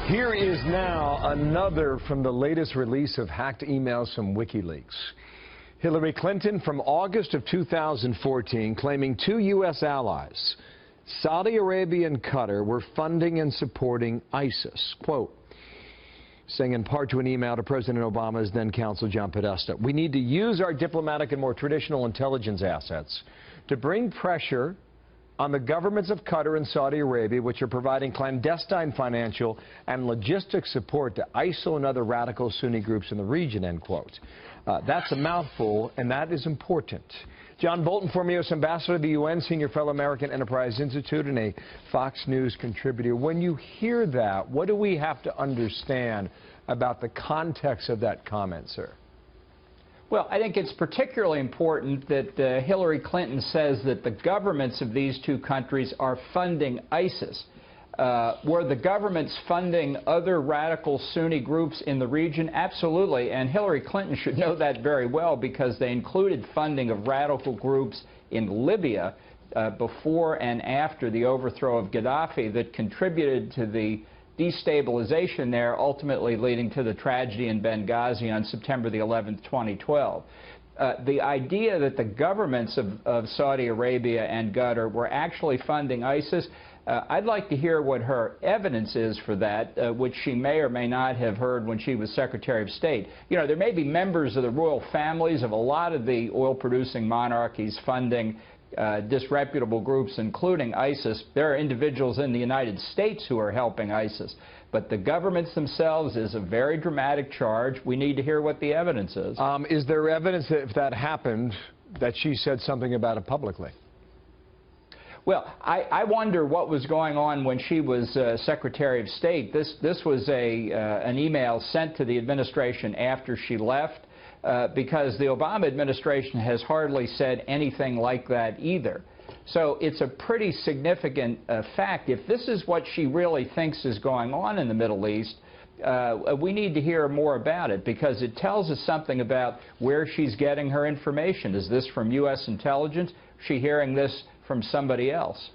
Here is now another from the latest release of hacked emails from WikiLeaks. Hillary Clinton from August of 2014 claiming two U.S. allies, Saudi Arabia and Qatar, were funding and supporting ISIS. Quote, saying in part to an email to President Obama's then counsel John Podesta, "We need to use our diplomatic and more traditional intelligence assets to bring pressure on the governments of Qatar and Saudi Arabia, which are providing clandestine financial and logistics support to ISIL and other radical Sunni groups in the region," end quote. That's a mouthful, and that is important. John Bolton, former U.S. ambassador to the UN, senior fellow American Enterprise Institute, and a Fox News contributor. When you hear that, what do we have to understand about the context of that comment, sir? Well, I think it's particularly important that Hillary Clinton says that the governments of these two countries are funding ISIS. Were the governments funding other radical Sunni groups in the region? Absolutely, and Hillary Clinton should know that very well because they included funding of radical groups in Libya before and after the overthrow of Gaddafi that contributed to the destabilization there, ultimately leading to the tragedy in Benghazi on September the 11th, 2012. The idea that the governments of Saudi Arabia and Qatar were actually funding ISIS, I'd like to hear what her evidence is for that, which she may or may not have heard when she was Secretary of State. You know, there may be members of the royal families of a lot of the oil-producing monarchies funding disreputable groups, including ISIS. There are individuals in the United States who are helping ISIS. But the governments themselves is a very dramatic charge. We need to hear what the evidence is. Is there evidence that if that happened, that she said something about it publicly? Well, I wonder what was going on when she was Secretary of State. This was an email sent to the administration after she left. Because the Obama administration has hardly said anything like that either. So it's a pretty significant fact. If this is what she really thinks is going on in the Middle East, we need to hear more about it because it tells us something about where she's getting her information. Is this from U.S. intelligence? Is she hearing this from somebody else?